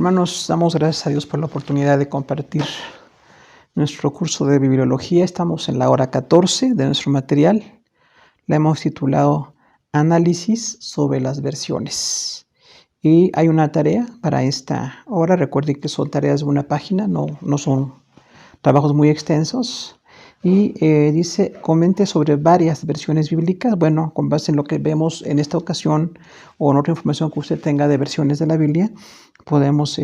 Hermanos, damos gracias a Dios por la oportunidad de compartir nuestro curso de bibliología. Estamos en la hora 14 de nuestro material. La hemos titulado Análisis sobre las versiones. Y hay una tarea para esta hora. Recuerden que son tareas de una página, no son trabajos muy extensos. Y dice, comente sobre varias versiones bíblicas. Bueno, con base en lo que vemos en esta ocasión o en otra información que usted tenga de versiones de la Biblia, podemos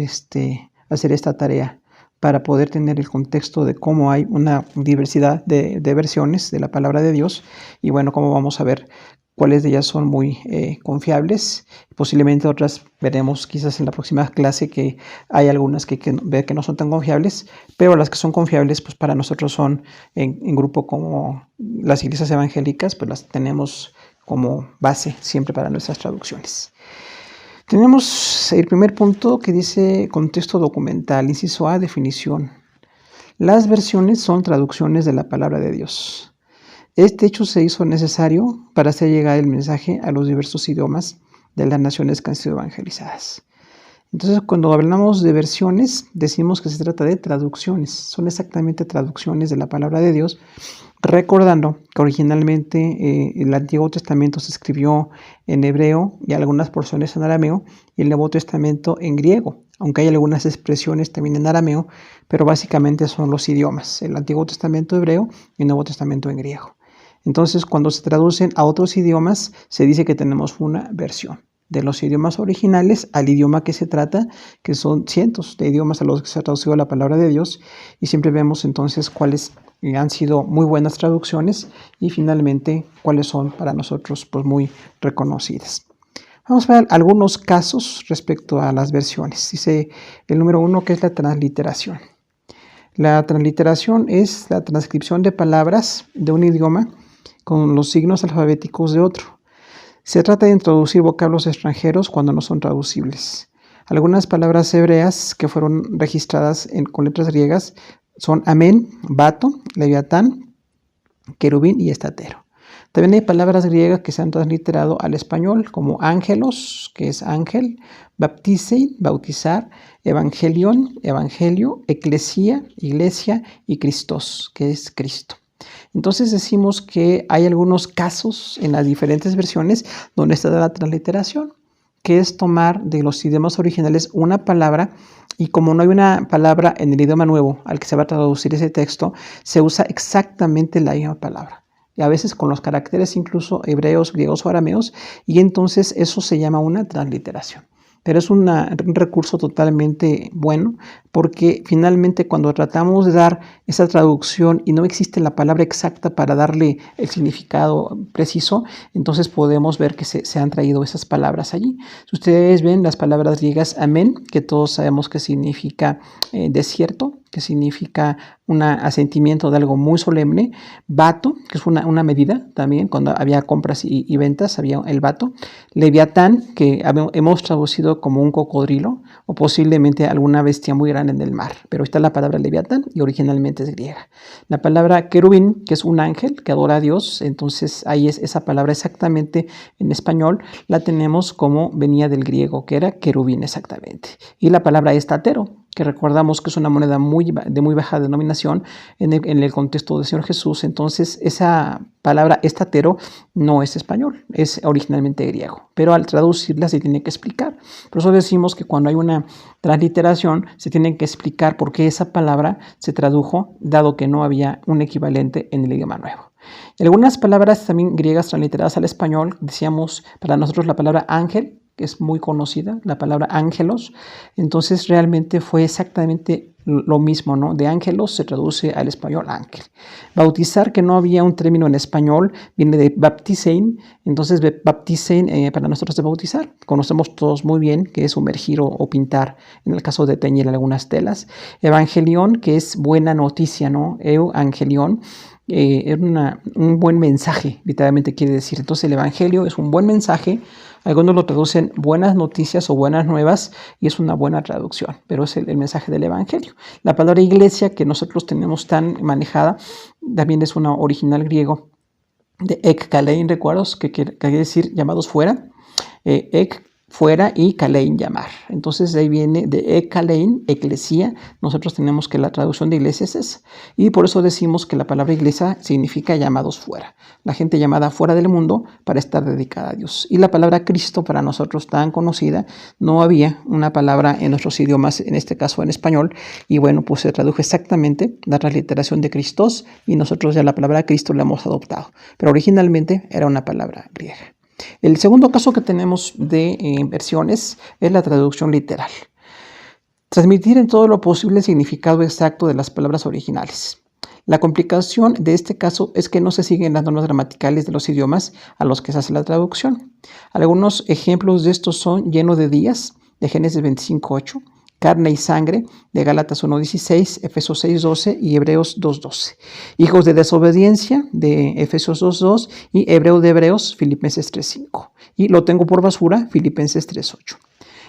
hacer esta tarea para poder tener el contexto de cómo hay una diversidad de versiones de la palabra de Dios. Y bueno, cómo vamos a ver cuáles de ellas son muy confiables. Posiblemente otras veremos quizás en la próxima clase que hay algunas que no son tan confiables, pero las que son confiables pues para nosotros son en grupo como las iglesias evangélicas, pues las tenemos como base siempre para nuestras traducciones. Tenemos el primer punto que dice contexto documental, inciso A, definición. Las versiones son traducciones de la palabra de Dios. Este hecho se hizo necesario para hacer llegar el mensaje a los diversos idiomas de las naciones que han sido evangelizadas. Entonces, cuando hablamos de versiones, decimos que se trata de traducciones. Son exactamente traducciones de la palabra de Dios, recordando que originalmente el Antiguo Testamento se escribió en hebreo y algunas porciones en arameo, y el Nuevo Testamento en griego, aunque hay algunas expresiones también en arameo, pero básicamente son los idiomas, el Antiguo Testamento hebreo y el Nuevo Testamento en griego. Entonces, cuando se traducen a otros idiomas, se dice que tenemos una versión de los idiomas originales al idioma que se trata, que son cientos de idiomas a los que se ha traducido la palabra de Dios, y siempre vemos entonces cuáles han sido muy buenas traducciones y finalmente cuáles son para nosotros pues muy reconocidas. Vamos a ver algunos casos respecto a las versiones. Dice el número 1, que es la transliteración. La transliteración es la transcripción de palabras de un idioma con los signos alfabéticos de otro. Se trata de introducir vocablos extranjeros cuando no son traducibles. Algunas palabras hebreas que fueron registradas con letras griegas son amén, bato, leviatán, querubín y estatero. También hay palabras griegas que se han transliterado al español, como ángelos, que es ángel, baptisein, bautizar, evangelion, evangelio, eclesia, iglesia, y Christos, que es Cristo. Entonces decimos que hay algunos casos en las diferentes versiones donde está la transliteración, que es tomar de los idiomas originales una palabra, y como no hay una palabra en el idioma nuevo al que se va a traducir ese texto, se usa exactamente la misma palabra, y a veces con los caracteres incluso hebreos, griegos o arameos, y entonces eso se llama una transliteración. Pero es un recurso totalmente bueno, porque finalmente cuando tratamos de dar esa traducción y no existe la palabra exacta para darle el significado preciso, entonces podemos ver que se han traído esas palabras allí. Si ustedes ven las palabras griegas amén, que todos sabemos que significa desierto, que significa un asentimiento de algo muy solemne, bato, que es una medida también, cuando había compras y ventas, había el bato, leviatán, que hemos traducido como un cocodrilo, o posiblemente alguna bestia muy grande en el mar, pero está la palabra leviatán y originalmente es griega. La palabra querubín, que es un ángel que adora a Dios, entonces ahí es esa palabra exactamente en español, la tenemos como venía del griego, que era querubín exactamente. Y la palabra estatero, que recordamos que es una moneda de muy baja denominación en el contexto del Señor Jesús. Entonces esa palabra estatero no es español, es originalmente griego, pero al traducirla se tiene que explicar. Por eso decimos que cuando hay una transliteración se tiene que explicar por qué esa palabra se tradujo, dado que no había un equivalente en el idioma nuevo. Y algunas palabras también griegas transliteradas al español, decíamos para nosotros la palabra ángel, que es muy conocida, la palabra ángelos, entonces realmente fue exactamente lo mismo, ¿no? De ángelos se traduce al español ángel. Bautizar, que no había un término en español, viene de baptisein, entonces baptisein para nosotros de bautizar, conocemos todos muy bien que es sumergir o pintar, en el caso de teñir algunas telas. Evangelión, que es buena noticia, ¿no? Evangelión, es un buen mensaje, literalmente quiere decir. Entonces el evangelio es un buen mensaje, algunos lo traducen buenas noticias o buenas nuevas, y es una buena traducción, pero es el mensaje del evangelio. La palabra iglesia, que nosotros tenemos tan manejada, también es una original griego de ekkalein, recuerdos, que quiere decir llamados fuera. Ek fuera, y kalein, llamar. Entonces de ahí viene de ekalein, eclesia. Nosotros tenemos que la traducción de iglesia es esa. Y por eso decimos que la palabra iglesia significa llamados fuera. La gente llamada fuera del mundo para estar dedicada a Dios. Y la palabra Cristo, para nosotros tan conocida, no había una palabra en nuestros idiomas, en este caso en español. Y bueno, pues se tradujo exactamente la transliteración de Christos, y nosotros ya la palabra Cristo la hemos adoptado. Pero originalmente era una palabra griega. El segundo caso que tenemos de versiones es la traducción literal. Transmitir en todo lo posible el significado exacto de las palabras originales. La complicación de este caso es que no se siguen las normas gramaticales de los idiomas a los que se hace la traducción. Algunos ejemplos de estos son lleno de días, de Génesis 25:8, carne y sangre, de Gálatas 1:16, Efesios 6:12 y Hebreos 2:12. Hijos de desobediencia, de Efesios 2:2 y Hebreo de Hebreos, Filipenses 3:5. Y lo tengo por basura, Filipenses 3:8.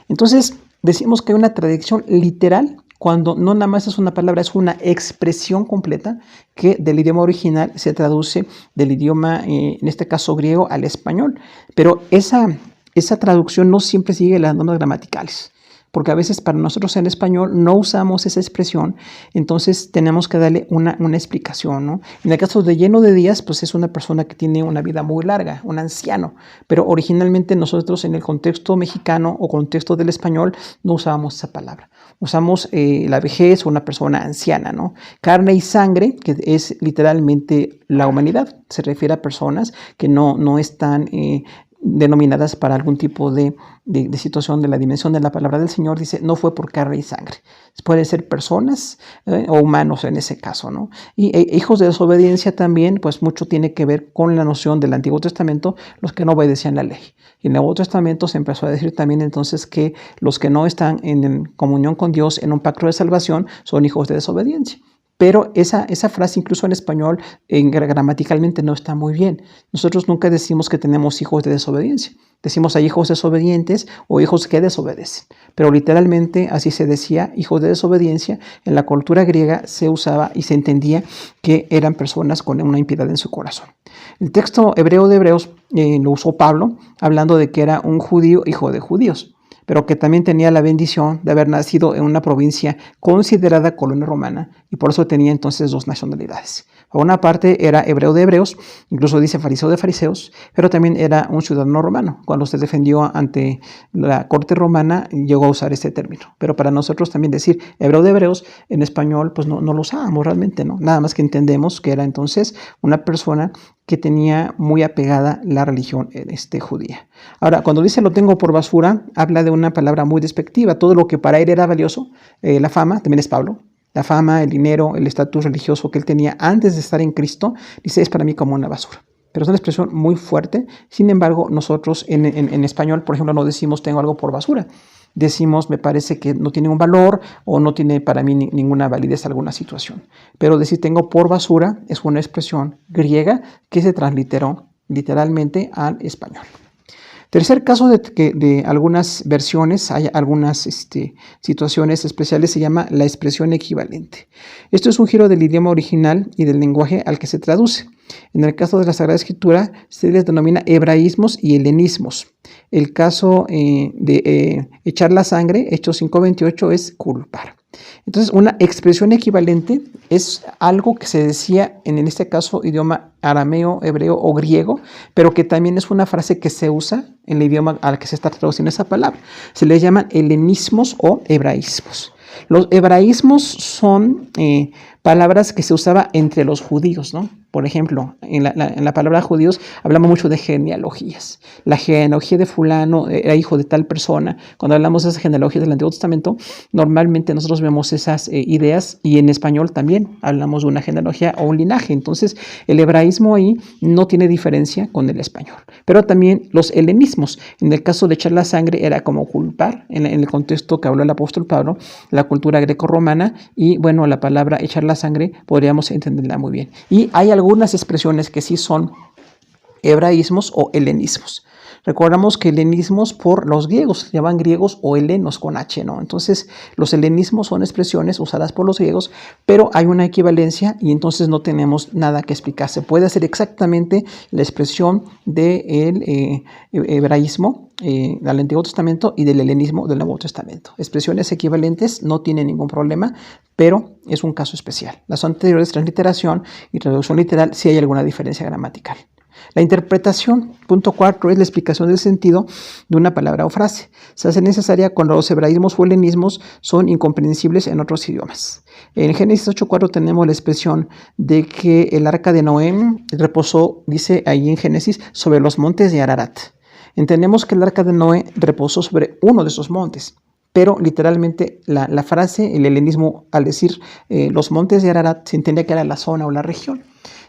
Entonces, decimos que hay una traducción literal cuando no nada más es una palabra, es una expresión completa que del idioma original se traduce del idioma, en este caso griego, al español. Pero esa traducción no siempre sigue las normas gramaticales, porque a veces para nosotros en español no usamos esa expresión, entonces tenemos que darle una explicación, ¿no? En el caso de lleno de días, pues es una persona que tiene una vida muy larga, un anciano, pero originalmente nosotros en el contexto mexicano o contexto del español no usábamos esa palabra. Usamos la vejez o una persona anciana, ¿no? Carne y sangre, que es literalmente la humanidad, se refiere a personas que no están denominadas para algún tipo de situación de la dimensión de la palabra del Señor. Dice, no fue por carne y sangre. Pueden ser personas o humanos en ese caso, ¿no? Y hijos de desobediencia también, pues mucho tiene que ver con la noción del Antiguo Testamento, los que no obedecían la ley. Y en el Nuevo Testamento se empezó a decir también entonces que los que no están en comunión con Dios en un pacto de salvación son hijos de desobediencia. Pero esa frase incluso en español gramaticalmente no está muy bien. Nosotros nunca decimos que tenemos hijos de desobediencia. Decimos hay hijos desobedientes o hijos que desobedecen. Pero literalmente así se decía, hijos de desobediencia. En la cultura griega se usaba y se entendía que eran personas con una impiedad en su corazón. El texto hebreo de Hebreos lo usó Pablo, hablando de que era un judío hijo de judíos, pero que también tenía la bendición de haber nacido en una provincia considerada colonia romana, y por eso tenía entonces dos nacionalidades. Por una parte era hebreo de hebreos, incluso dice fariseo de fariseos, pero también era un ciudadano romano. Cuando se defendió ante la corte romana, llegó a usar este término. Pero para nosotros también decir hebreo de hebreos en español, pues no lo usábamos realmente, ¿no? Nada más que entendemos que era entonces una persona que tenía muy apegada la religión judía. Ahora, cuando dice lo tengo por basura, habla de una palabra muy despectiva. Todo lo que para él era valioso, la fama, también es Pablo, la fama, el dinero, el estatus religioso que él tenía antes de estar en Cristo, dice, es para mí como una basura. Pero es una expresión muy fuerte. Sin embargo, nosotros en español, por ejemplo, no decimos tengo algo por basura. Decimos, me parece que no tiene un valor o no tiene para mí ninguna validez alguna situación. Pero decir tengo por basura es una expresión griega que se transliteró literalmente al español. Tercer caso de algunas versiones, hay algunas situaciones especiales, se llama la expresión equivalente. Esto es un giro del idioma original y del lenguaje al que se traduce. En el caso de la Sagrada Escritura se les denomina hebraísmos y helenismos. El caso de echar la sangre, Hechos 5:28, es culpar. Entonces, una expresión equivalente es algo que se decía en este caso idioma arameo, hebreo o griego, pero que también es una frase que se usa en el idioma al que se está traduciendo esa palabra. Se les llaman helenismos o hebraísmos. Los hebraísmos son palabras que se usaba entre los judíos, ¿no? Por ejemplo, en la palabra judíos hablamos mucho de genealogías. La genealogía de fulano era hijo de tal persona. Cuando hablamos de esas genealogías del Antiguo Testamento, normalmente nosotros vemos esas ideas, y en español también hablamos de una genealogía o un linaje. Entonces, el hebraísmo ahí no tiene diferencia con el español. Pero también los helenismos. En el caso de echar la sangre era como culpar, en el contexto que habló el apóstol Pablo, la cultura greco-romana, y bueno, la palabra echar la sangre podríamos entenderla muy bien. Y hay algunas expresiones que sí son hebraísmos o helenismos. Recordamos que helenismos por los griegos, se llaman griegos o helenos con H, ¿no? Entonces, los helenismos son expresiones usadas por los griegos, pero hay una equivalencia y entonces no tenemos nada que explicar. Se puede hacer exactamente la expresión del hebraísmo del Antiguo Testamento y del helenismo del Nuevo Testamento. Expresiones equivalentes no tienen ningún problema, pero es un caso especial. Las anteriores, transliteración y traducción literal, sí hay alguna diferencia gramatical. La interpretación, punto 4, es la explicación del sentido de una palabra o frase. Se hace necesaria cuando los hebraísmos o helenismos son incomprensibles en otros idiomas. En Génesis 8:4 tenemos la expresión de que el arca de Noé reposó, dice ahí en Génesis, sobre los montes de Ararat. Entendemos que el arca de Noé reposó sobre uno de esos montes, pero literalmente la frase, el helenismo, al decir los montes de Ararat, se entendía que era la zona o la región.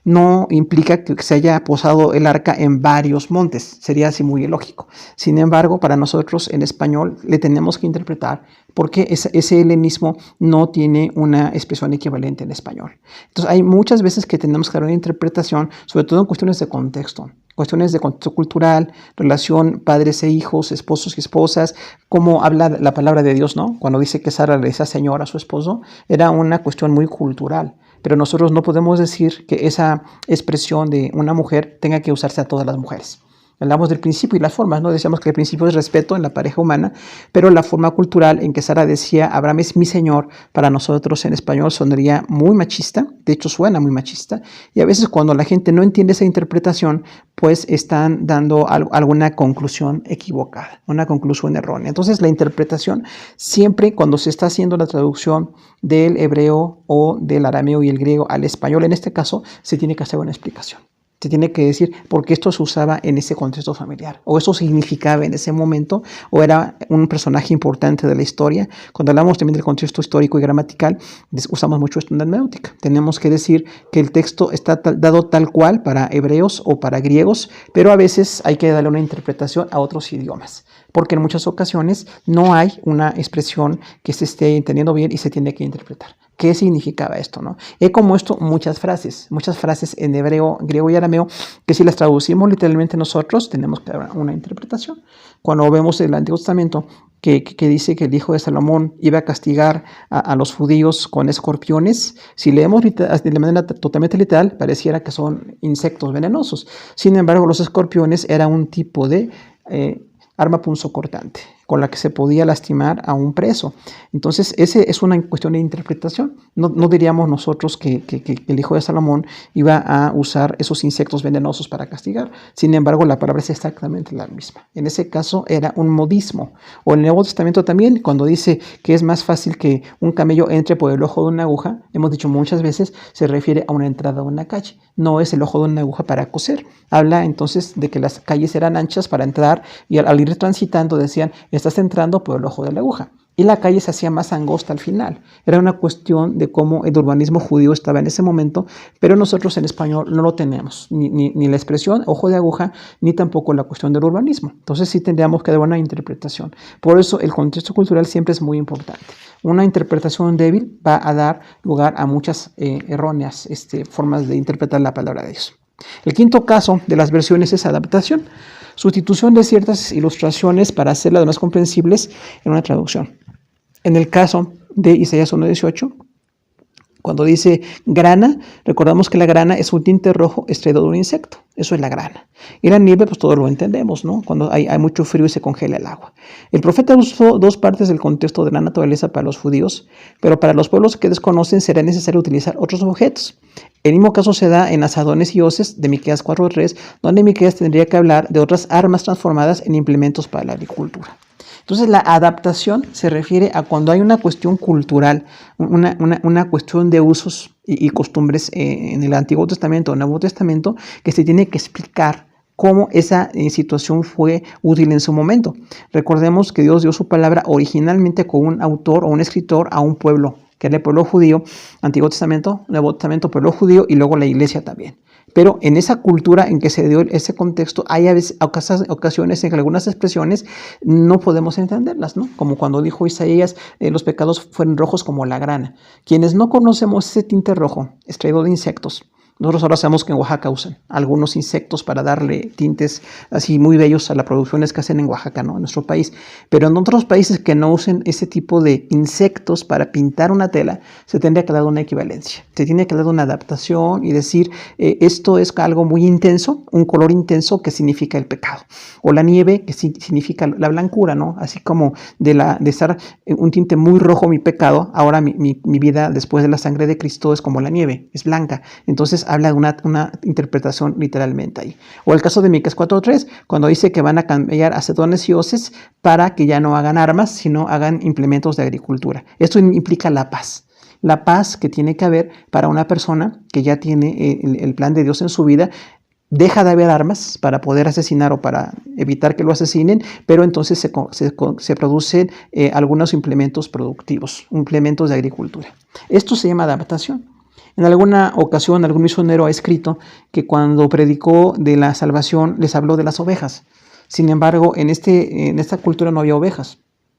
No implica que se haya posado el arca en varios montes, sería así muy ilógico. Sin embargo, para nosotros en español le tenemos que interpretar porque ese helenismo no tiene una expresión equivalente en español. Entonces hay muchas veces que tenemos que dar una interpretación, sobre todo en cuestiones de contexto cultural, relación padres e hijos, esposos y esposas, cómo habla la palabra de Dios, ¿no? Cuando dice que Sara le decía Señor a su esposo, era una cuestión muy cultural. Pero nosotros no podemos decir que esa expresión de una mujer tenga que usarse a todas las mujeres. Hablamos del principio y las formas, ¿no? Decíamos que el principio es respeto en la pareja humana, pero la forma cultural en que Sara decía, Abraham es mi señor, para nosotros en español sonaría muy machista, de hecho suena muy machista, y a veces cuando la gente no entiende esa interpretación, pues están dando alguna conclusión equivocada, una conclusión errónea. Entonces la interpretación siempre cuando se está haciendo la traducción del hebreo o del arameo y el griego al español, en este caso, se tiene que hacer una explicación. Se tiene que decir por qué esto se usaba en ese contexto familiar, o eso significaba en ese momento, o era un personaje importante de la historia. Cuando hablamos también del contexto histórico y gramatical, usamos mucho esto en la hermenéutica. Tenemos que decir que el texto está dado tal cual para hebreos o para griegos, pero a veces hay que darle una interpretación a otros idiomas, porque en muchas ocasiones no hay una expresión que se esté entendiendo bien y se tiene que interpretar. ¿Qué significaba esto, no? He como esto muchas frases en hebreo, griego y arameo, que si las traducimos literalmente nosotros, tenemos que dar una interpretación. Cuando vemos el Antiguo Testamento que dice que el hijo de Salomón iba a castigar a los judíos con escorpiones, si leemos de manera totalmente literal, pareciera que son insectos venenosos. Sin embargo, los escorpiones eran un tipo de arma punzocortante con la que se podía lastimar a un preso. Entonces, ese es una cuestión de interpretación. No diríamos nosotros que el hijo de Salomón iba a usar esos insectos venenosos para castigar. Sin embargo, la palabra es exactamente la misma. En ese caso, era un modismo. O el Nuevo Testamento también, cuando dice que es más fácil que un camello entre por el ojo de una aguja, hemos dicho muchas veces, se refiere a una entrada a una calle. No es el ojo de una aguja para coser. Habla entonces de que las calles eran anchas para entrar y al ir transitando decían, estás entrando por el ojo de la aguja. Y la calle se hacía más angosta al final. Era una cuestión de cómo el urbanismo judío estaba en ese momento, pero nosotros en español no lo tenemos, ni la expresión ojo de aguja, ni tampoco la cuestión del urbanismo. Entonces sí tendríamos que dar una interpretación. Por eso el contexto cultural siempre es muy importante. Una interpretación débil va a dar lugar a muchas erróneas formas de interpretar la palabra de Dios. El quinto caso de las versiones es adaptación. Sustitución de ciertas ilustraciones para hacerlas más comprensibles en una traducción. En el caso de Isaías 1:18, cuando dice grana, recordamos que la grana es un tinte rojo extraído de un insecto. Eso es la grana. Y la nieve, pues todos lo entendemos, ¿no? Cuando hay mucho frío y se congela el agua. El profeta usó dos partes del contexto de la naturaleza para los judíos, pero para los pueblos que desconocen será necesario utilizar otros objetos. El mismo caso se da en asadones y hoces de Miqueas 4:3, donde Miqueas tendría que hablar de otras armas transformadas en implementos para la agricultura. Entonces la adaptación se refiere a cuando hay una cuestión cultural, una cuestión de usos y costumbres en el Antiguo Testamento o Nuevo Testamento que se tiene que explicar cómo esa situación fue útil en su momento. Recordemos que Dios dio su palabra originalmente con un autor o un escritor a un pueblo, que era el pueblo judío, Antiguo Testamento, Nuevo Testamento, pueblo judío y luego la iglesia también. Pero en esa cultura en que se dio ese contexto, hay a veces, ocasiones en que algunas expresiones no podemos entenderlas, ¿no? Como cuando dijo Isaías, los pecados fueron rojos como la grana. Quienes no conocemos ese tinte rojo extraído de insectos, Nosotros ahora sabemos que en Oaxaca usan algunos insectos para darle tintes así muy bellos a las producciones que hacen en Oaxaca, ¿no? En nuestro país. Pero en otros países que no usen ese tipo de insectos para pintar una tela, se tendría que dar una equivalencia. Se tiene que dar una adaptación y decir, esto es algo muy intenso, un color intenso que significa el pecado. O la nieve que significa la blancura, ¿no? Así como de estar un tinte muy rojo mi pecado, ahora mi vida después de la sangre de Cristo es como la nieve, es blanca. Entonces habla de una interpretación literalmente ahí. O el caso de Miqueas 4:3, cuando dice que van a cambiar a cedones y hoces para que ya no hagan armas, sino hagan implementos de agricultura. Esto implica la paz. La paz que tiene que haber para una persona que ya tiene el plan de Dios en su vida. Deja de haber armas para poder asesinar o para evitar que lo asesinen, pero entonces se producen algunos implementos productivos, implementos de agricultura. Esto se llama adaptación. En alguna ocasión, algún misionero ha escrito que cuando predicó de la salvación les habló de las ovejas. Sin embargo, en esta cultura no había ovejas.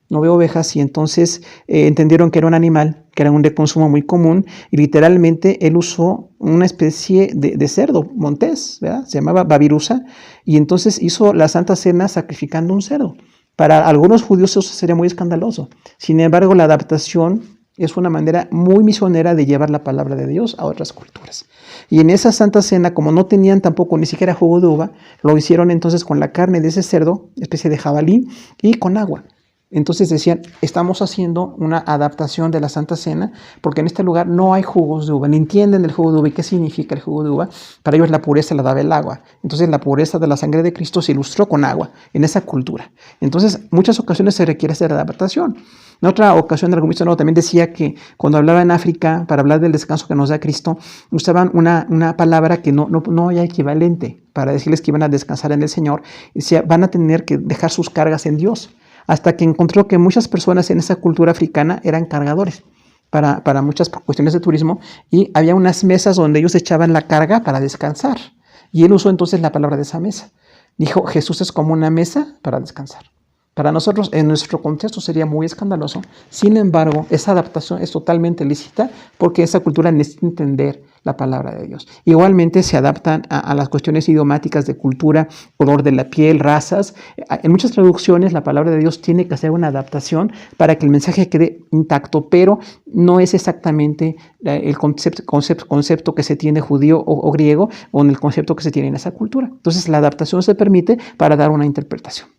No había ovejas y entonces entendieron que era un animal, que era un de consumo muy común y literalmente él usó una especie de cerdo montés, ¿verdad? Se llamaba babirusa y entonces hizo la Santa Cena sacrificando un cerdo. Para algunos judíos eso sería muy escandaloso. Sin embargo, la adaptación es una manera muy misionera de llevar la palabra de Dios a otras culturas. Y en esa Santa Cena, como no tenían tampoco ni siquiera jugo de uva, lo hicieron entonces con la carne de ese cerdo, especie de jabalí, y con agua. Entonces decían, estamos haciendo una adaptación de la Santa Cena porque en este lugar no hay jugos de uva, ni entienden el jugo de uva y qué significa el jugo de uva. Para ellos la pureza la daba el agua. Entonces la pureza de la sangre de Cristo se ilustró con agua en esa cultura. Entonces muchas ocasiones se requiere hacer adaptación. En otra ocasión, algún misionero también decía que cuando hablaba en África, para hablar del descanso que nos da Cristo, usaban una palabra que no hay equivalente para decirles que iban a descansar en el Señor. Y decía, van a tener que dejar sus cargas en Dios. Hasta que encontró que muchas personas en esa cultura africana eran cargadores para muchas cuestiones de turismo y había unas mesas donde ellos echaban la carga para descansar. Y él usó entonces la palabra de esa mesa. Dijo, Jesús es como una mesa para descansar. Para nosotros, en nuestro contexto, sería muy escandaloso. Sin embargo, esa adaptación es totalmente lícita porque esa cultura necesita entender la palabra de Dios. Igualmente se adaptan a las cuestiones idiomáticas de cultura, color de la piel, razas. En muchas traducciones la palabra de Dios tiene que hacer una adaptación para que el mensaje quede intacto, pero no es exactamente el concepto que se tiene judío o griego o en el concepto que se tiene en esa cultura. Entonces la adaptación se permite para dar una interpretación.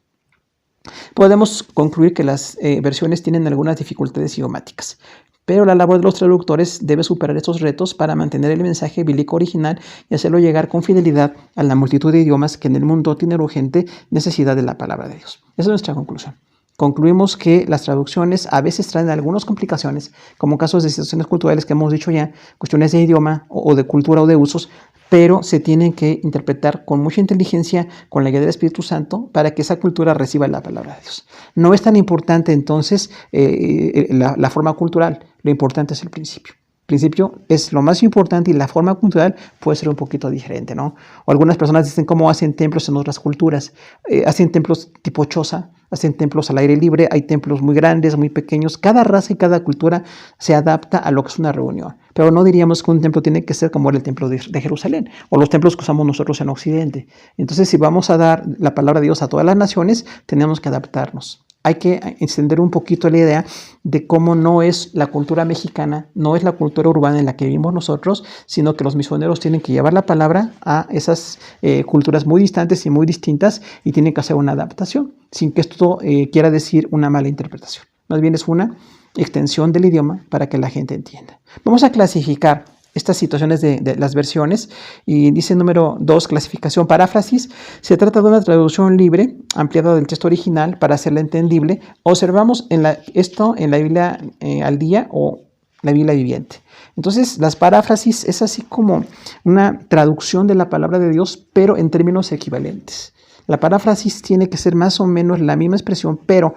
Podemos concluir que las versiones tienen algunas dificultades idiomáticas, pero la labor de los traductores debe superar estos retos para mantener el mensaje bíblico original y hacerlo llegar con fidelidad a la multitud de idiomas que en el mundo tienen urgente necesidad de la palabra de Dios. Esa es nuestra conclusión. Concluimos que las traducciones a veces traen algunas complicaciones, como casos de situaciones culturales que hemos dicho ya, cuestiones de idioma o de cultura o de usos, pero se tienen que interpretar con mucha inteligencia, con la guía del Espíritu Santo, para que esa cultura reciba la palabra de Dios. No es tan importante entonces la forma cultural, lo importante es el principio. El principio es lo más importante y la forma cultural puede ser un poquito diferente, ¿no? O algunas personas dicen cómo hacen templos en otras culturas. Hacen templos tipo choza, hacen templos al aire libre, hay templos muy grandes, muy pequeños. Cada raza y cada cultura se adapta a lo que es una reunión. Pero no diríamos que un templo tiene que ser como era el templo de Jerusalén o los templos que usamos nosotros en Occidente. Entonces, si vamos a dar la palabra de Dios a todas las naciones, tenemos que adaptarnos. Hay que extender un poquito la idea de cómo no es la cultura mexicana, no es la cultura urbana en la que vivimos nosotros, sino que los misioneros tienen que llevar la palabra a esas culturas muy distantes y muy distintas y tienen que hacer una adaptación, sin que esto quiera decir una mala interpretación. Más bien es una extensión del idioma para que la gente entienda. Vamos a clasificar estas situaciones de las versiones y dice número 2, clasificación paráfrasis. Se trata de una traducción libre, ampliada del texto original para hacerla entendible. Observamos esto en la Biblia al día o la Biblia viviente. Entonces, las paráfrasis es así como una traducción de la palabra de Dios, pero en términos equivalentes. La paráfrasis tiene que ser más o menos la misma expresión, pero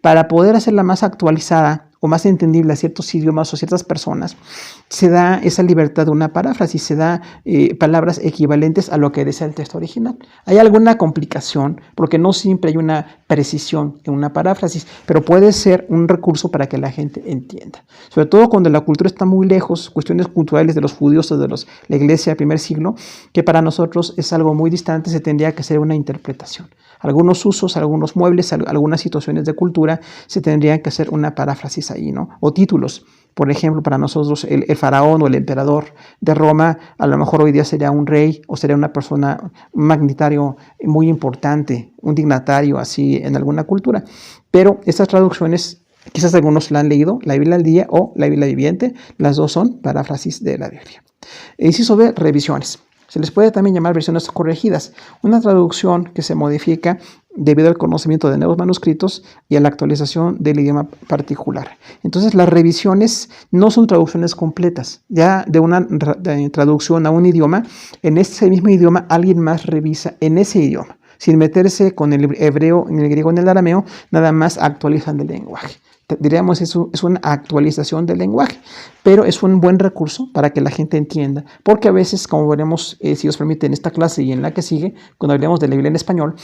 para poder hacerla más actualizada o más entendible a ciertos idiomas o ciertas personas, se da esa libertad de una paráfrasis, se da palabras equivalentes a lo que desea el texto original. Hay alguna complicación, porque no siempre hay una precisión en una paráfrasis, pero puede ser un recurso para que la gente entienda. Sobre todo cuando la cultura está muy lejos, cuestiones culturales de los judíos o de la iglesia del primer siglo, que para nosotros es algo muy distante, se tendría que hacer una interpretación. Algunos usos, algunos muebles, algunas situaciones de cultura, se tendría que hacer una paráfrasis ahí, ¿no? O títulos. Por ejemplo, para nosotros el faraón o el emperador de Roma a lo mejor hoy día sería un rey o sería una persona, un magnitario muy importante, un dignatario así en alguna cultura. Pero estas traducciones, quizás algunos la han leído, la Biblia al día o la Biblia viviente, las dos son paráfrasis de la Biblia. Inciso B, revisiones. Se les puede también llamar versiones corregidas, una traducción que se modifica debido al conocimiento de nuevos manuscritos y a la actualización del idioma particular. Entonces, las revisiones no son traducciones completas. Ya de una traducción a un idioma, en ese mismo idioma alguien más revisa en ese idioma. Sin meterse con el hebreo, en el griego, en el arameo, nada más actualizan el lenguaje. Diríamos es una actualización del lenguaje, pero es un buen recurso para que la gente entienda, porque a veces, como veremos, si os permite, en esta clase y en la que sigue, cuando hablemos de la Biblia en español,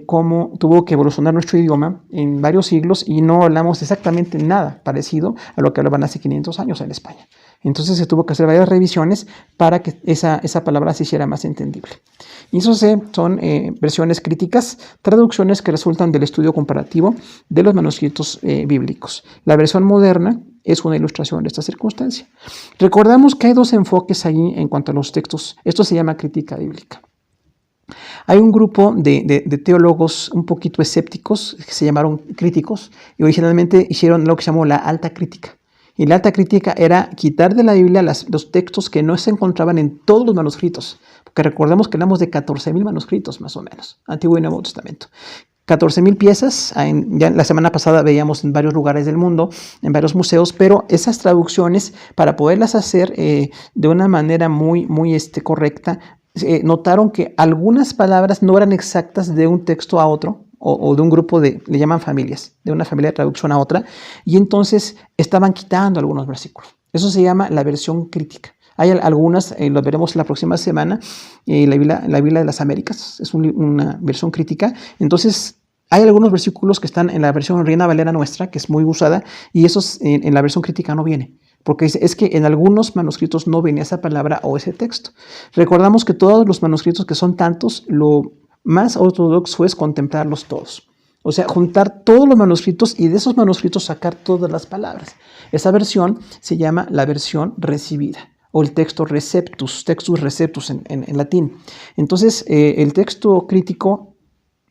cómo tuvo que evolucionar nuestro idioma en varios siglos y no hablamos exactamente nada parecido a lo que hablaban hace 500 años en España. Entonces se tuvo que hacer varias revisiones para que esa palabra se hiciera más entendible. Y eso son versiones críticas, traducciones que resultan del estudio comparativo de los manuscritos bíblicos. La versión moderna es una ilustración de esta circunstancia. Recordamos que hay dos enfoques allí en cuanto a los textos. Esto se llama crítica bíblica. Hay un grupo de teólogos un poquito escépticos que se llamaron críticos y originalmente hicieron lo que se llamó la alta crítica. Y la alta crítica era quitar de la Biblia los textos que no se encontraban en todos los manuscritos, porque recordemos que hablamos de 14,000 manuscritos más o menos, Antiguo y Nuevo Testamento. 14,000 piezas, ya la semana pasada veíamos en varios lugares del mundo, en varios museos, pero esas traducciones, para poderlas hacer de una manera muy correcta, notaron que algunas palabras no eran exactas de un texto a otro, o de un grupo le llaman familias, de una familia de traducción a otra, y entonces estaban quitando algunos versículos. Eso se llama la versión crítica. Hay algunas, lo veremos la próxima semana, la Biblia de las Américas, es una versión crítica. Entonces, hay algunos versículos que están en la versión Reina Valera nuestra, que es muy usada, y esos en la versión crítica no viene. Porque es que en algunos manuscritos no venía esa palabra o ese texto. Recordamos que todos los manuscritos, que son tantos, lo más ortodoxo es contemplarlos todos. O sea, juntar todos los manuscritos y de esos manuscritos sacar todas las palabras. Esa versión se llama la versión recibida o el texto receptus, textus receptus en latín. Entonces, el texto crítico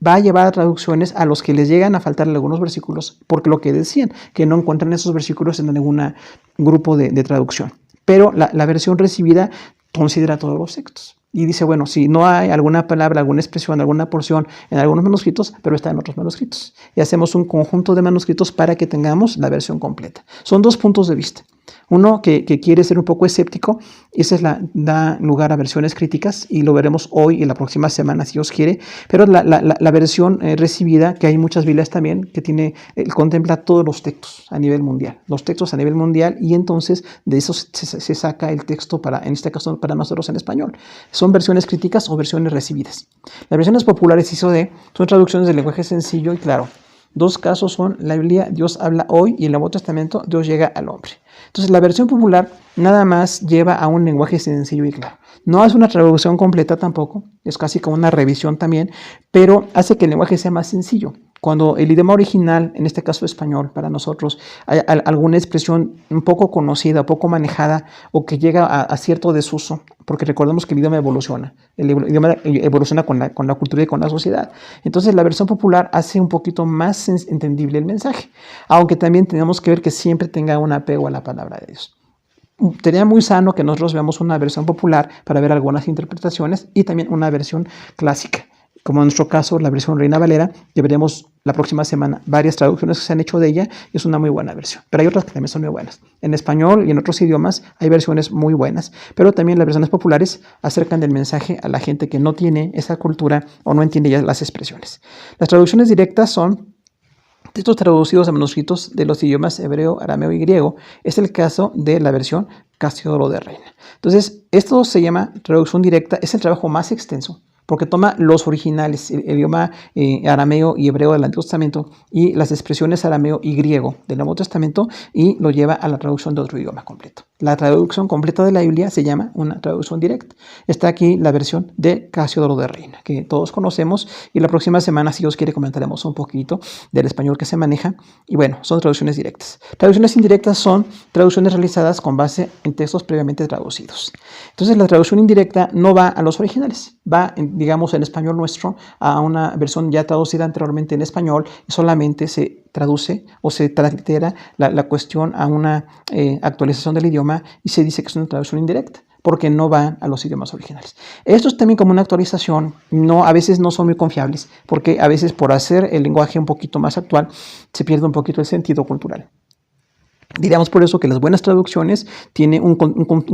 va a llevar a traducciones a los que les llegan a faltar algunos versículos, porque lo que decían, que no encuentran esos versículos en ningún grupo de traducción. Pero la versión recibida considera todos los textos. Y dice, bueno, si no hay alguna palabra, alguna expresión, alguna porción en algunos manuscritos, pero está en otros manuscritos. Y hacemos un conjunto de manuscritos para que tengamos la versión completa. Son dos puntos de vista. Uno que quiere ser un poco escéptico, esa da lugar a versiones críticas y lo veremos hoy y la próxima semana si Dios quiere, pero la versión recibida, que hay muchas Biblias también, que contempla todos los textos a nivel mundial, y entonces de eso se saca el texto en este caso para nosotros en español. Son versiones críticas o versiones recibidas. Las versiones populares son traducciones del lenguaje sencillo y claro. Dos casos son la Biblia, Dios habla hoy, y el Nuevo Testamento, Dios llega al hombre. Entonces, la versión popular nada más lleva a un lenguaje sencillo y claro. No es una traducción completa tampoco, es casi como una revisión también, pero hace que el lenguaje sea más sencillo. Cuando el idioma original, en este caso español, para nosotros, hay alguna expresión un poco conocida, poco manejada, o que llega a cierto desuso, porque recordemos que el idioma evoluciona. El idioma evoluciona con la cultura y con la sociedad. Entonces, la versión popular hace un poquito más entendible el mensaje, aunque también tenemos que ver que siempre tenga un apego a la palabra de Dios. Sería muy sano que nosotros veamos una versión popular para ver algunas interpretaciones y también una versión clásica. Como en nuestro caso, la versión Reina Valera, que veremos la próxima semana varias traducciones que se han hecho de ella, y es una muy buena versión. Pero hay otras que también son muy buenas. En español y en otros idiomas hay versiones muy buenas, pero también las versiones populares acercan del mensaje a la gente que no tiene esa cultura o no entiende ya las expresiones. Las traducciones directas son textos traducidos a manuscritos de los idiomas hebreo, arameo y griego. Es el caso de la versión Casiodoro de Reina. Entonces, esto se llama traducción directa, es el trabajo más extenso, porque toma los originales, el idioma arameo y hebreo del Antiguo Testamento y las expresiones arameo y griego del Nuevo Testamento y lo lleva a la traducción de otro idioma completo. La traducción completa de la Biblia se llama una traducción directa. Está aquí la versión de Casiodoro de Reina, que todos conocemos, y la próxima semana, si Dios quiere, comentaremos un poquito del español que se maneja. Y bueno, son traducciones directas. Traducciones indirectas son traducciones realizadas con base en textos previamente traducidos. Entonces, la traducción indirecta no va a los originales, va, digamos, en español nuestro a una versión ya traducida anteriormente en español y solamente se traduce o se translitera la cuestión a una actualización del idioma y se dice que es una traducción indirecta, porque no van a los idiomas originales. Esto es también como una actualización, a veces no son muy confiables, porque a veces por hacer el lenguaje un poquito más actual, se pierde un poquito el sentido cultural. Diríamos por eso que las buenas traducciones tienen un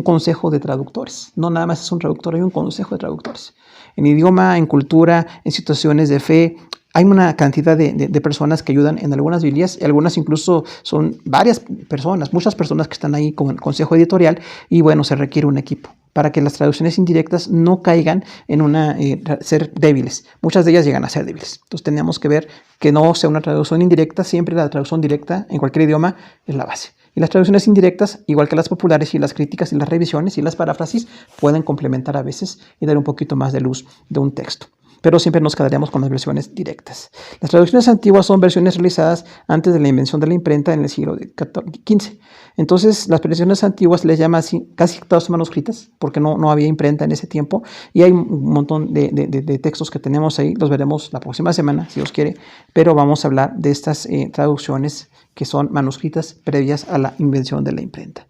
consejo de traductores. No nada más es un traductor, hay un consejo de traductores. En idioma, en cultura, en situaciones de fe, hay una cantidad de personas que ayudan en algunas Biblias, y algunas incluso son varias personas, muchas personas que están ahí con el consejo editorial, y bueno, se requiere un equipo para que las traducciones indirectas no caigan en ser débiles. Muchas de ellas llegan a ser débiles. Entonces tenemos que ver que no sea una traducción indirecta, siempre la traducción directa en cualquier idioma es la base. Y las traducciones indirectas, igual que las populares y las críticas y las revisiones y las paráfrasis, pueden complementar a veces y dar un poquito más de luz de un texto. Pero siempre nos quedaríamos con las versiones directas. Las traducciones antiguas son versiones realizadas antes de la invención de la imprenta en el siglo XV. Entonces, las versiones antiguas se les llama así, casi todas manuscritas, porque no había imprenta en ese tiempo, y hay un montón de textos que tenemos ahí, los veremos la próxima semana, si Dios quiere, pero vamos a hablar de estas traducciones que son manuscritas previas a la invención de la imprenta.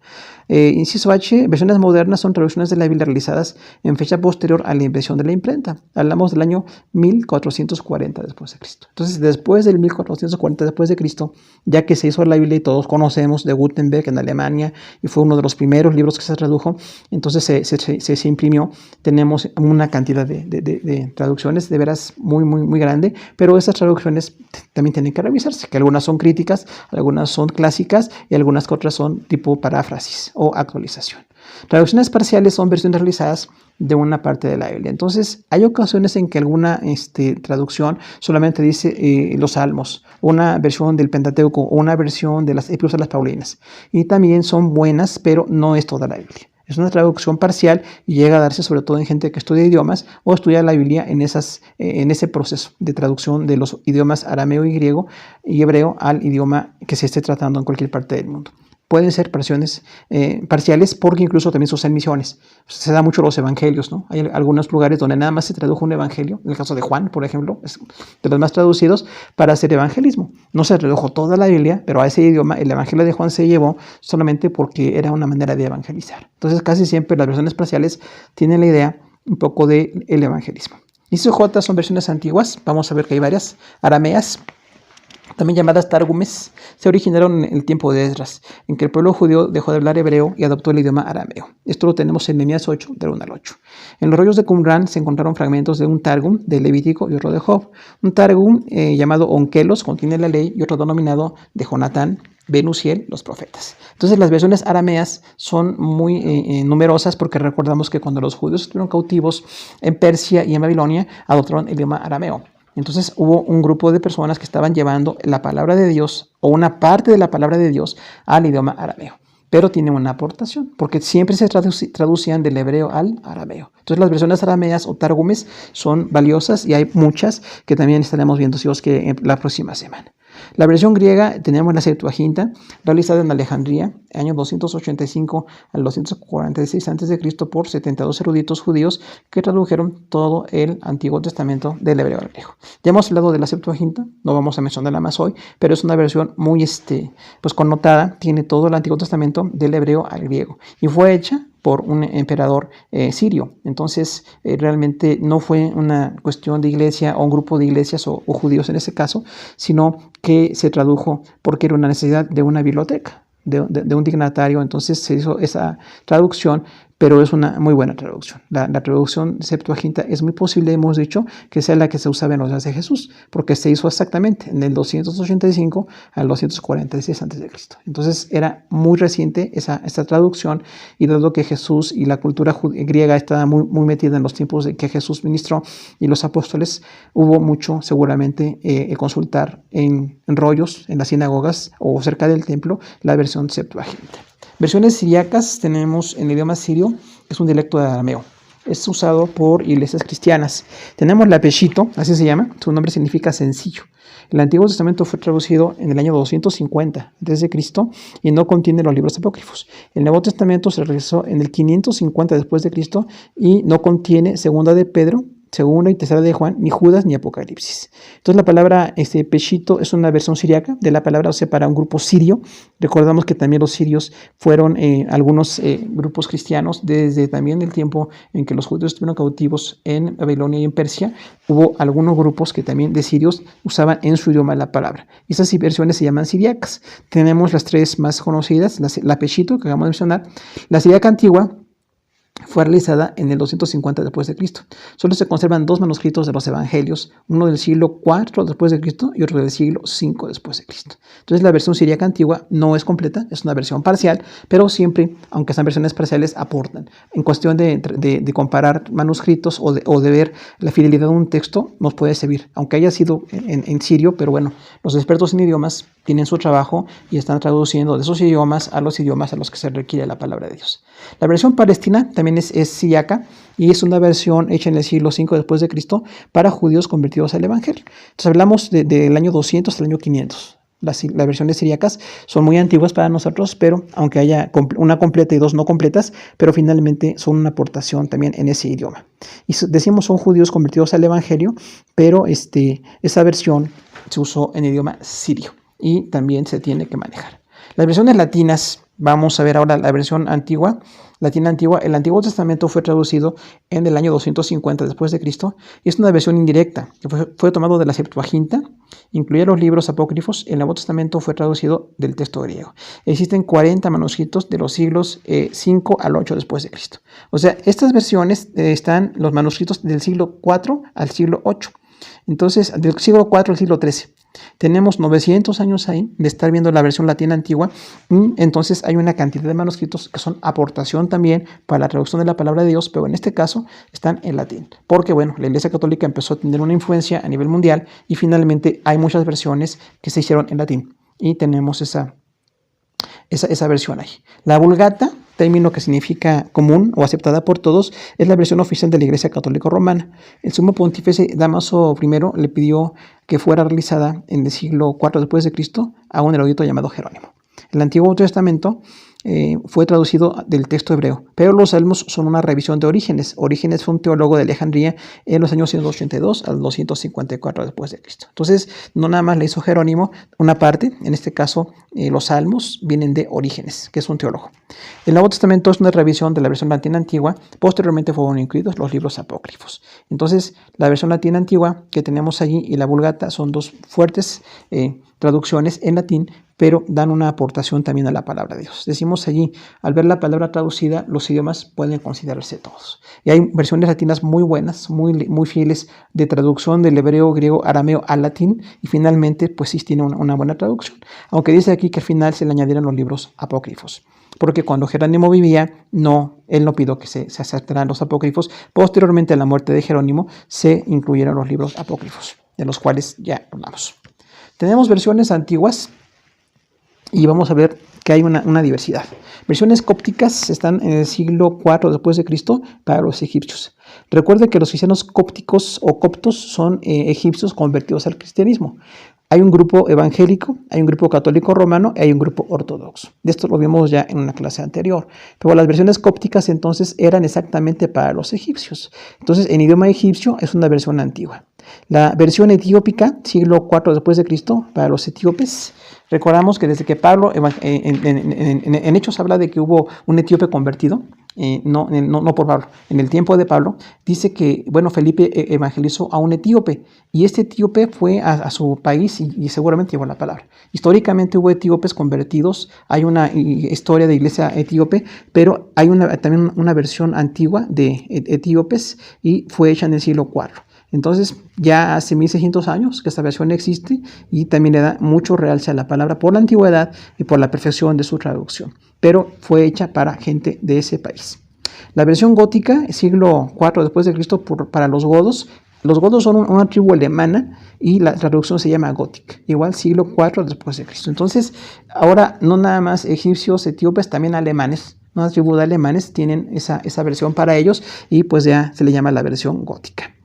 Inciso H, versiones modernas son traducciones de la Biblia realizadas en fecha posterior a la invención de la imprenta. Hablamos del año 1440 después de Cristo. Entonces, después del 1440 después de Cristo, ya que se hizo la Biblia y todos conocemos de Gutenberg en Alemania y fue uno de los primeros libros que se tradujo, entonces se imprimió. Tenemos una cantidad de traducciones de veras muy grande, pero esas traducciones también tienen que revisarse, que algunas son críticas, algunas son clásicas y algunas que otras son tipo paráfrasis o actualización. Traducciones parciales son versiones realizadas de una parte de la Biblia. Entonces, hay ocasiones en que alguna traducción solamente dice los Salmos, una versión del Pentateuco o una versión de las Epístolas Paulinas. Y también son buenas, pero no es toda la Biblia. Es una traducción parcial y llega a darse sobre todo en gente que estudia idiomas o estudia la Biblia en ese proceso de traducción de los idiomas arameo y griego y hebreo al idioma que se esté tratando en cualquier parte del mundo. Pueden ser versiones parciales porque incluso también se usan misiones. Se da mucho los evangelios, ¿no? Hay algunos lugares donde nada más se tradujo un evangelio, en el caso de Juan, por ejemplo, es de los más traducidos para hacer evangelismo. No se tradujo toda la Biblia, pero a ese idioma el evangelio de Juan se llevó solamente porque era una manera de evangelizar. Entonces casi siempre las versiones parciales tienen la idea un poco del evangelismo. Inciso J son versiones antiguas, vamos a ver que hay varias, arameas, también llamadas targumes, se originaron en el tiempo de Esdras, en que el pueblo judío dejó de hablar hebreo y adoptó el idioma arameo. Esto lo tenemos en Nehemías 8, del 1 al 8. En los rollos de Qumran se encontraron fragmentos de un targum de Levítico y otro de Job. Un targum llamado Onkelos contiene la ley y otro denominado de Jonatán, Ben Uziel, los profetas. Entonces las versiones arameas son muy numerosas porque recordamos que cuando los judíos estuvieron cautivos en Persia y en Babilonia adoptaron el idioma arameo. Entonces hubo un grupo de personas que estaban llevando la palabra de Dios o una parte de la palabra de Dios al idioma arameo. Pero tiene una aportación, porque siempre se traducían del hebreo al arameo. Entonces las versiones arameas o targumes son valiosas y hay muchas que también estaremos viendo si Dios quiere la próxima semana. La versión griega tenemos la Septuaginta, realizada en Alejandría, año 285 al 246 a.C. por 72 eruditos judíos que tradujeron todo el Antiguo Testamento del hebreo al griego. Ya hemos hablado de la Septuaginta, no vamos a mencionarla más hoy, pero es una versión muy connotada, tiene todo el Antiguo Testamento del hebreo al griego y fue hecha por un emperador sirio. Entonces, realmente no fue una cuestión de iglesia o un grupo de iglesias o judíos en ese caso, sino que se tradujo porque era una necesidad de una biblioteca, de un dignatario. Entonces se hizo esa traducción pero es una muy buena traducción. La traducción Septuaginta es muy posible, hemos dicho, que sea la que se usaba en los días de Jesús, porque se hizo exactamente en el 285 al 246 a.C. Entonces era muy reciente esta traducción, y dado que Jesús y la cultura griega estaba muy metida en los tiempos de que Jesús ministró y los apóstoles, hubo mucho seguramente consultar en rollos en las sinagogas o cerca del templo la versión Septuaginta. Versiones siríacas tenemos en el idioma sirio, que es un dialecto de arameo. Es usado por iglesias cristianas. Tenemos la Peshito, así se llama, su nombre significa sencillo. El Antiguo Testamento fue traducido en el año 250 a.C. y no contiene los libros apócrifos. El Nuevo Testamento se realizó en el 550 después de Cristo y no contiene Segunda de Pedro, Segunda y Tercera de Juan, ni Judas, ni Apocalipsis. Entonces la palabra Peshito es una versión siriaca de la palabra, o sea, para un grupo sirio. Recordamos que también los sirios fueron algunos grupos cristianos desde también el tiempo en que los judíos estuvieron cautivos en Babilonia y en Persia. Hubo algunos grupos que también de sirios usaban en su idioma la palabra. Y esas versiones se llaman siriacas. Tenemos las tres más conocidas, la Peshito, que acabamos de mencionar, la siriaca antigua, fue realizada en el 250 después de Cristo. Solo se conservan dos manuscritos de los evangelios, uno del siglo IV después de Cristo y otro del siglo V después de Cristo. Entonces la versión siríaca antigua no es completa, es una versión parcial, pero siempre, aunque sean versiones parciales, aportan. En cuestión de comparar manuscritos o de ver la fidelidad de un texto, nos puede servir, aunque haya sido en sirio, pero bueno, los expertos en idiomas tienen su trabajo y están traduciendo de esos idiomas a los que se requiere la palabra de Dios. La versión palestina también es siríaca y es una versión hecha en el siglo V después de Cristo para judíos convertidos al evangelio. Entonces hablamos del año 200 hasta el año 500. Las versiones siríacas son muy antiguas para nosotros, pero aunque haya una completa y dos no completas, pero finalmente son una aportación también en ese idioma. Y decimos son judíos convertidos al evangelio, pero esa versión se usó en idioma sirio y también se tiene que manejar. Las versiones latinas, vamos a ver ahora la versión antigua, latina antigua. El Antiguo Testamento fue traducido en el año 250 después de Cristo y es una versión indirecta que fue tomado de la Septuaginta, incluía los libros apócrifos. El Nuevo Testamento fue traducido del texto griego. Existen 40 manuscritos de los siglos 5 al 8 después de Cristo. O sea, estas versiones están los manuscritos del siglo 4 al siglo 8. Entonces, del siglo 4 al siglo 13. Tenemos 900 años ahí de estar viendo la versión latina antigua, y entonces hay una cantidad de manuscritos que son aportación también para la traducción de la palabra de Dios, pero en este caso están en latín, porque bueno, la Iglesia Católica empezó a tener una influencia a nivel mundial y finalmente hay muchas versiones que se hicieron en latín y tenemos esa versión ahí. La Vulgata, término que significa común o aceptada por todos, es la versión oficial de la Iglesia Católica Romana. El sumo pontífice Dámaso I le pidió que fuera realizada en el siglo IV después de Cristo a un erudito llamado Jerónimo. El Antiguo Testamento fue traducido del texto hebreo, pero los Salmos son una revisión de Orígenes. Orígenes fue un teólogo de Alejandría en los años 182 al 254 después de Cristo. Entonces, no nada más le hizo Jerónimo una parte, en este caso los Salmos vienen de Orígenes, que es un teólogo. El Nuevo Testamento es una revisión de la versión latina antigua, posteriormente fueron incluidos los libros apócrifos. Entonces, la versión latina antigua que tenemos allí y la Vulgata son dos fuertes traducciones en latín, pero dan una aportación también a la palabra de Dios. Decimos allí, al ver la palabra traducida, los idiomas pueden considerarse todos. Y hay versiones latinas muy buenas, muy fieles, de traducción del hebreo, griego, arameo al latín, y finalmente, pues sí tiene una buena traducción. Aunque dice aquí que al final se le añadieron los libros apócrifos, porque cuando Jerónimo vivía, él no pidió que se aceptaran los apócrifos. Posteriormente a la muerte de Jerónimo, se incluyeron los libros apócrifos, de los cuales ya hablamos. Tenemos versiones antiguas, y vamos a ver que hay una diversidad. Versiones cópticas están en el siglo IV después de Cristo para los egipcios. Recuerde que los cristianos cópticos o coptos son egipcios convertidos al cristianismo. Hay un grupo evangélico, hay un grupo católico romano y hay un grupo ortodoxo. De esto lo vimos ya en una clase anterior. Pero las versiones cópticas entonces eran exactamente para los egipcios. Entonces en idioma egipcio es una versión antigua. La versión etiópica, siglo IV después de Cristo, para los etíopes. Recordamos que desde que Pablo en Hechos habla de que hubo un etíope convertido, no por Pablo, en el tiempo de Pablo, dice que, bueno, Felipe evangelizó a un etíope y este etíope fue a su país y seguramente llevó la palabra. Históricamente hubo etíopes convertidos, hay una historia de iglesia etíope, pero hay también una versión antigua de etíopes y fue hecha en el siglo IV. Entonces, ya hace 1600 años que esta versión existe y también le da mucho realce a la palabra por la antigüedad y por la perfección de su traducción, pero fue hecha para gente de ese país. La versión gótica, siglo IV después de Cristo, para los godos. Los godos son una tribu alemana y la traducción se llama gótica, igual siglo IV después de Cristo. Entonces, ahora no nada más egipcios, etíopes, también alemanes, una tribu de alemanes tienen esa versión para ellos y pues ya se le llama la versión gótica.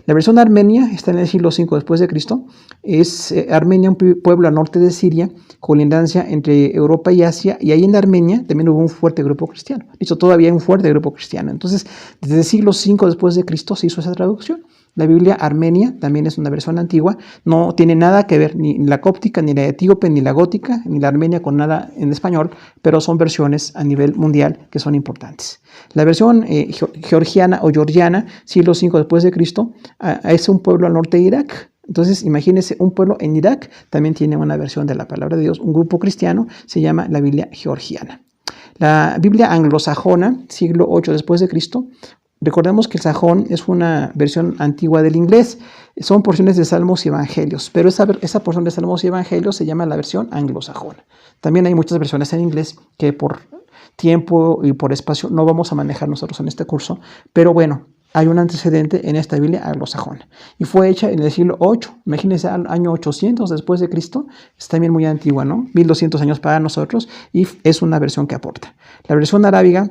La versión armenia está en el siglo V después de Cristo. Es Armenia, un pueblo al norte de Siria, colindancia entre Europa y Asia, y ahí en Armenia también hubo un fuerte grupo cristiano. De hecho, todavía hay un fuerte grupo cristiano. Entonces, desde el siglo V después de Cristo se hizo esa traducción. La Biblia armenia también es una versión antigua, no tiene nada que ver ni la cóptica, ni la etíope, ni la gótica, ni la armenia con nada en español, pero son versiones a nivel mundial que son importantes. La versión georgiana o georgiana, siglo V después de Cristo, es un pueblo al norte de Irak. Entonces, imagínense, un pueblo en Irak también tiene una versión de la palabra de Dios, un grupo cristiano, se llama la Biblia georgiana. La Biblia anglosajona, siglo VIII después de Cristo. Recordemos que el sajón es una versión antigua del inglés, son porciones de salmos y evangelios, pero esa porción de salmos y evangelios se llama la versión anglosajona. También hay muchas versiones en inglés que por tiempo y por espacio no vamos a manejar nosotros en este curso, pero bueno, hay un antecedente en esta Biblia anglosajona y fue hecha en el siglo VIII, imagínense, al año 800 después de Cristo, es también muy antigua, ¿no? 1200 años para nosotros y es una versión que aporta. La versión arábiga,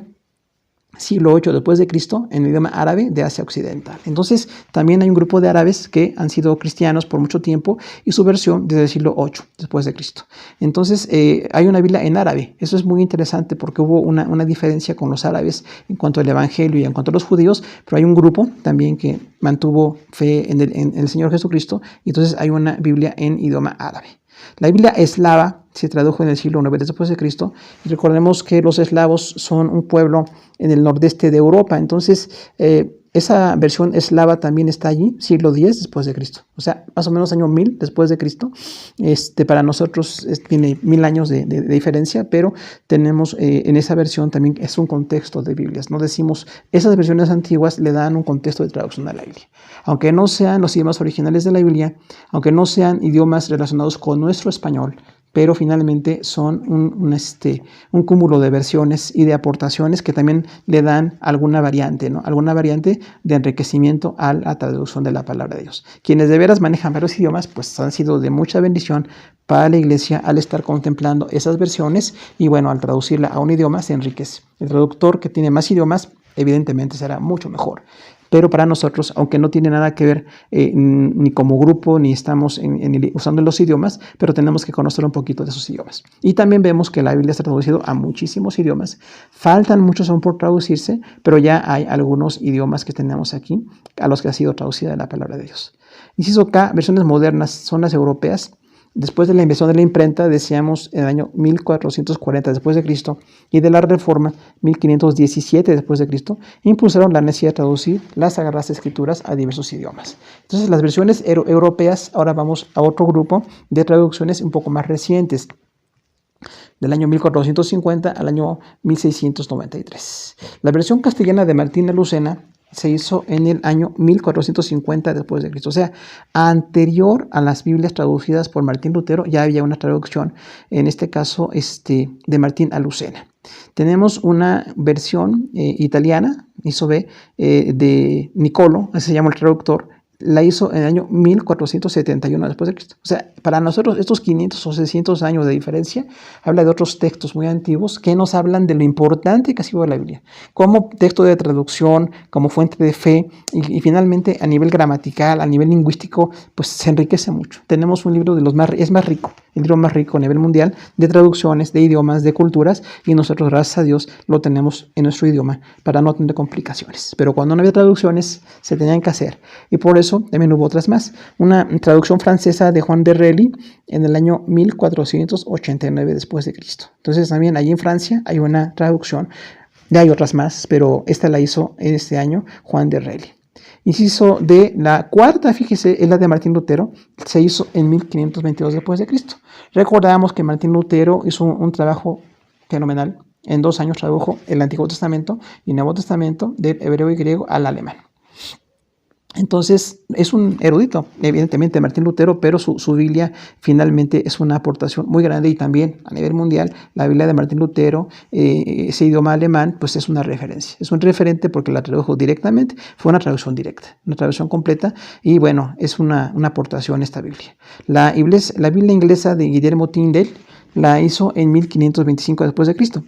siglo VIII después de Cristo, en el idioma árabe de Asia Occidental. Entonces, también hay un grupo de árabes que han sido cristianos por mucho tiempo y su versión desde el siglo VIII después de Cristo. Entonces, hay una Biblia en árabe. Eso es muy interesante porque hubo una diferencia con los árabes en cuanto al evangelio y en cuanto a los judíos, pero hay un grupo también que mantuvo fe en el Señor Jesucristo y entonces hay una Biblia en idioma árabe. La Biblia eslava se tradujo en el siglo IX después de Cristo y recordemos que los eslavos son un pueblo en el nordeste de Europa, entonces esa versión eslava también está allí, siglo X después de Cristo, o sea, más o menos año 1000 después de Cristo. Para nosotros tiene 1000 años de diferencia, pero tenemos en esa versión también es un contexto de Biblias, no decimos, esas versiones antiguas le dan un contexto de traducción a la Biblia. Aunque no sean los idiomas originales de la Biblia, aunque no sean idiomas relacionados con nuestro español, pero finalmente son un cúmulo de versiones y de aportaciones que también le dan alguna variante, ¿no? Alguna variante de enriquecimiento a la traducción de la palabra de Dios. Quienes de veras manejan varios idiomas, pues han sido de mucha bendición para la iglesia al estar contemplando esas versiones y bueno, al traducirla a un idioma se enriquece. El traductor que tiene más idiomas, evidentemente será mucho mejor. Pero para nosotros, aunque no tiene nada que ver ni como grupo, ni estamos usando los idiomas, pero tenemos que conocer un poquito de esos idiomas. Y también vemos que la Biblia está traducida a muchísimos idiomas. Faltan muchos aún por traducirse, pero ya hay algunos idiomas que tenemos aquí a los que ha sido traducida la palabra de Dios. Inciso K, versiones modernas son las europeas. Después de la invención de la imprenta, decíamos en el año 1440 después de Cristo y de la Reforma 1517 después de Cristo, impulsaron la necesidad de traducir las Sagradas Escrituras a diversos idiomas. Entonces, las versiones europeas, ahora vamos a otro grupo de traducciones un poco más recientes, del año 1450 al año 1693. La versión castellana de Martín de Lucena se hizo en el año 1450 después de Cristo, o sea, anterior a las Biblias traducidas por Martín Lutero, ya había una traducción, en este caso de Martín a Lucena. Tenemos una versión italiana, hizo de Nicolo, ese se llama el traductor, la hizo en el año 1471 después de Cristo. O sea, para nosotros estos 500 o 600 años de diferencia habla de otros textos muy antiguos que nos hablan de lo importante que ha sido la Biblia, como texto de traducción, como fuente de fe y finalmente a nivel gramatical, a nivel lingüístico, pues se enriquece mucho. Tenemos un libro es más rico, el libro más rico a nivel mundial de traducciones, de idiomas, de culturas y nosotros, gracias a Dios, lo tenemos en nuestro idioma para no tener complicaciones. Pero cuando no había traducciones, se tenían que hacer y por eso también hubo otras más. Una traducción francesa de Juan de Rely en el año 1489 después de Cristo. Entonces también allí en Francia hay una traducción Ya hay otras más, pero esta la hizo en este año Juan de Relly. Inciso D, la cuarta, fíjese, es la de Martín Lutero, se hizo en 1522 después de Cristo. Recordamos que Martín Lutero hizo un trabajo fenomenal. En 2 años tradujo el Antiguo Testamento y el Nuevo Testamento del hebreo y griego al alemán. Entonces, es un erudito, evidentemente, Martín Lutero, pero su Biblia finalmente es una aportación muy grande, y también a nivel mundial, la Biblia de Martín Lutero, ese idioma alemán, pues es una referencia. Es un referente porque la tradujo directamente, fue una traducción directa, una traducción completa, y bueno, es una aportación esta Biblia. La Biblia inglesa de Guillermo Tyndale la hizo en 1525 después de Cristo.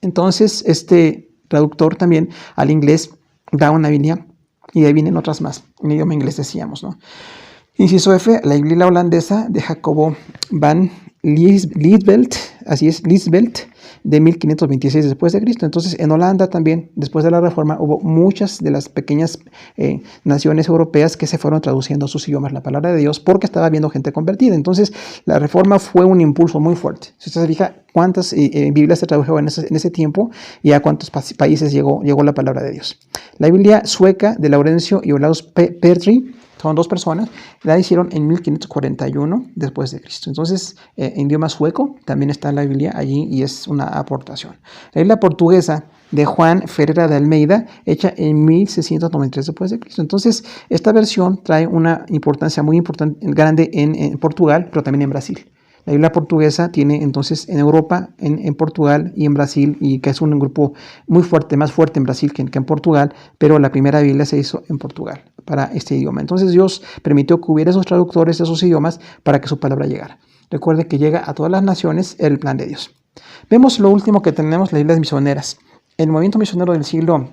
Entonces, este traductor también al inglés da una Biblia. Y ahí vienen otras más, en idioma inglés decíamos, ¿no? Inciso F, la Biblia holandesa de Jacobo van Liesvelt, así es, Liesvelt, de 1526 después de Cristo. Entonces, en Holanda también, después de la Reforma, hubo muchas de las pequeñas naciones europeas que se fueron traduciendo a sus idiomas la palabra de Dios, porque estaba habiendo gente convertida. Entonces, la Reforma fue un impulso muy fuerte. Si usted se fija, cuántas Biblias se tradujeron en ese tiempo y a cuántos países llegó la palabra de Dios. La Biblia sueca de Laurencio y Olaus Petri, son 2 personas, la hicieron en 1541 después de Cristo. Entonces, en idioma sueco también está la Biblia allí y es una aportación. La Biblia portuguesa de Juan Ferreira de Almeida, hecha en 1693 después de Cristo. Entonces, esta versión trae una importancia muy grande en Portugal, pero también en Brasil. La Biblia portuguesa tiene entonces en Europa, en Portugal y en Brasil, y que es un grupo muy fuerte, más fuerte en Brasil que en Portugal, pero la primera Biblia se hizo en Portugal para este idioma. Entonces Dios permitió que hubiera esos traductores de esos idiomas para que su palabra llegara. Recuerde que llega a todas las naciones el plan de Dios. Vemos lo último que tenemos, las Biblias misioneras. El movimiento misionero del siglo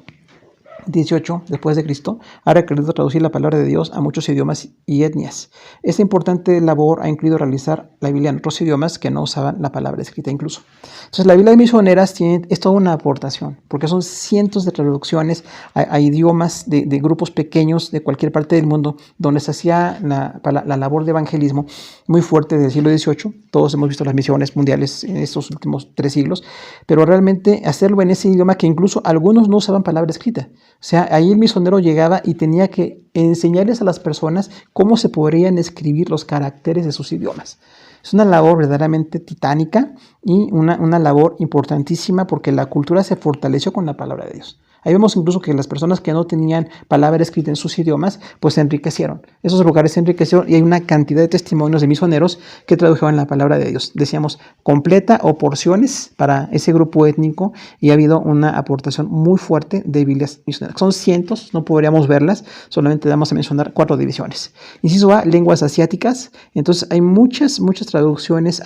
18 después de Cristo ha requerido traducir la palabra de Dios a muchos idiomas y etnias. Esta importante labor ha incluido realizar la Biblia en otros idiomas que no usaban la palabra escrita incluso. Entonces, la Biblia de misioneras es toda una aportación, porque son cientos de traducciones a idiomas de grupos pequeños de cualquier parte del mundo, donde se hacía la labor de evangelismo muy fuerte desde el siglo XVIII. Todos hemos visto las misiones mundiales en estos últimos 3 siglos, pero realmente hacerlo en ese idioma que incluso algunos no usaban palabra escrita. O sea, ahí el misionero llegaba y tenía que enseñarles a las personas cómo se podrían escribir los caracteres de sus idiomas. Es una labor verdaderamente titánica y una labor importantísima, porque la cultura se fortaleció con la palabra de Dios. Ahí vemos incluso que las personas que no tenían palabra escrita en sus idiomas, pues se enriquecieron. Esos lugares se enriquecieron y hay una cantidad de testimonios de misioneros que tradujeron la palabra de Dios. Decíamos, completa o porciones para ese grupo étnico, y ha habido una aportación muy fuerte de Biblias misioneras. Son cientos, no podríamos verlas, solamente vamos a mencionar 4 divisiones. Inciso A, lenguas asiáticas. Entonces hay muchas traducciones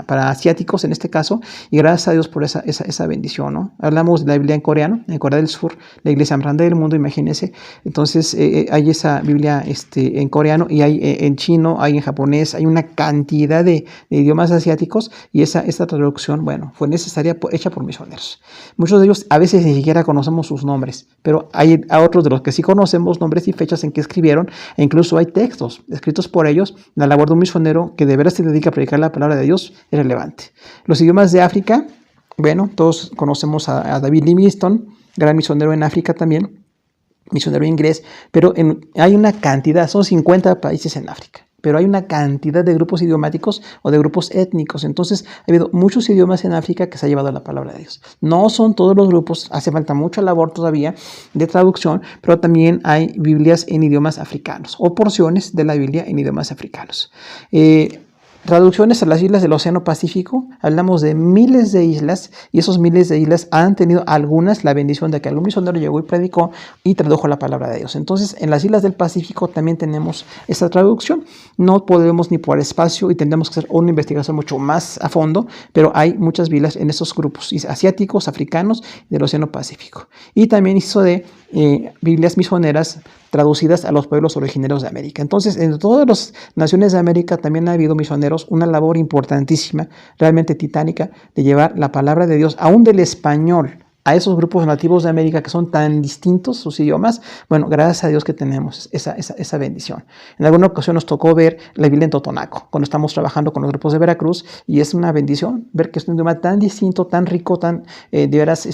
para asiáticos en este caso, y gracias a Dios por esa bendición, ¿no? Hablamos de la Biblia en coreano, en Corea del Sur, la iglesia más grande del mundo, imagínense. Entonces hay esa Biblia en coreano, y hay en chino, hay en japonés, hay una cantidad de idiomas asiáticos, y esta traducción, bueno, fue necesaria, hecha por misioneros. Muchos de ellos a veces ni siquiera conocemos sus nombres, pero hay a otros de los que sí conocemos nombres y fechas en que escribieron, e incluso hay textos escritos por ellos. La labor de un misionero que de veras se dedica a predicar la palabra de Dios es relevante. Los idiomas de África, bueno, todos conocemos a David Livingstone, gran misionero en África también, misionero inglés, pero hay una cantidad, son 50 países en África, pero hay una cantidad de grupos idiomáticos o de grupos étnicos. Entonces ha habido muchos idiomas en África que se ha llevado la palabra de Dios. No son todos los grupos, hace falta mucha labor todavía de traducción, pero también hay Biblias en idiomas africanos, o porciones de la Biblia en idiomas africanos. Traducciones a las islas del Océano Pacífico. Hablamos de miles de islas, y esos miles de islas han tenido algunas la bendición de que algún misionero llegó y predicó y tradujo la palabra de Dios. Entonces, en las islas del Pacífico también tenemos esta traducción. No podemos ni por espacio, y tendremos que hacer una investigación mucho más a fondo, pero hay muchas Biblias en esos grupos asiáticos, africanos, del Océano Pacífico. Y también hizo de Biblias misioneras traducidas a los pueblos originarios de América. Entonces, en todas las naciones de América también ha habido misioneros, una labor importantísima, realmente titánica, de llevar la palabra de Dios, aún del español, a esos grupos nativos de América que son tan distintos sus idiomas. Bueno, gracias a Dios que tenemos esa bendición. En alguna ocasión nos tocó ver la Biblia en Totonaco, cuando estamos trabajando con los grupos de Veracruz, y es una bendición ver que es un idioma tan distinto, tan rico, tan de veras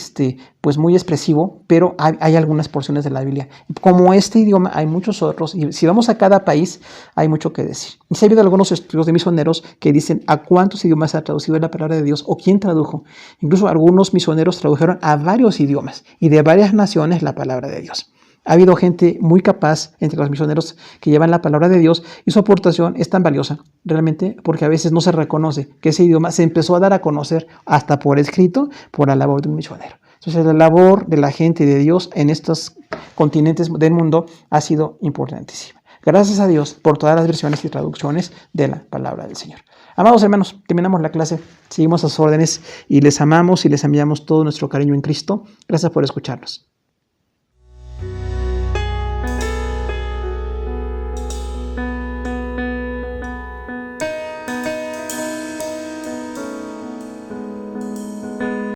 pues muy expresivo, pero hay algunas porciones de la Biblia. Como este idioma, hay muchos otros, y si vamos a cada país, hay mucho que decir. Y se ha habido algunos estudios de misioneros que dicen a cuántos idiomas ha traducido la palabra de Dios o quién tradujo. Incluso algunos misioneros tradujeron a varios idiomas y de varias naciones la palabra de Dios. Ha habido gente muy capaz entre los misioneros que llevan la palabra de Dios y su aportación es tan valiosa, realmente, porque a veces no se reconoce que ese idioma se empezó a dar a conocer hasta por escrito por la labor de un misionero. Entonces, la labor de la gente de Dios en estos continentes del mundo ha sido importantísima. Gracias a Dios por todas las versiones y traducciones de la palabra del Señor. Amados hermanos, terminamos la clase, seguimos a sus órdenes y les amamos y les enviamos todo nuestro cariño en Cristo. Gracias por escucharnos.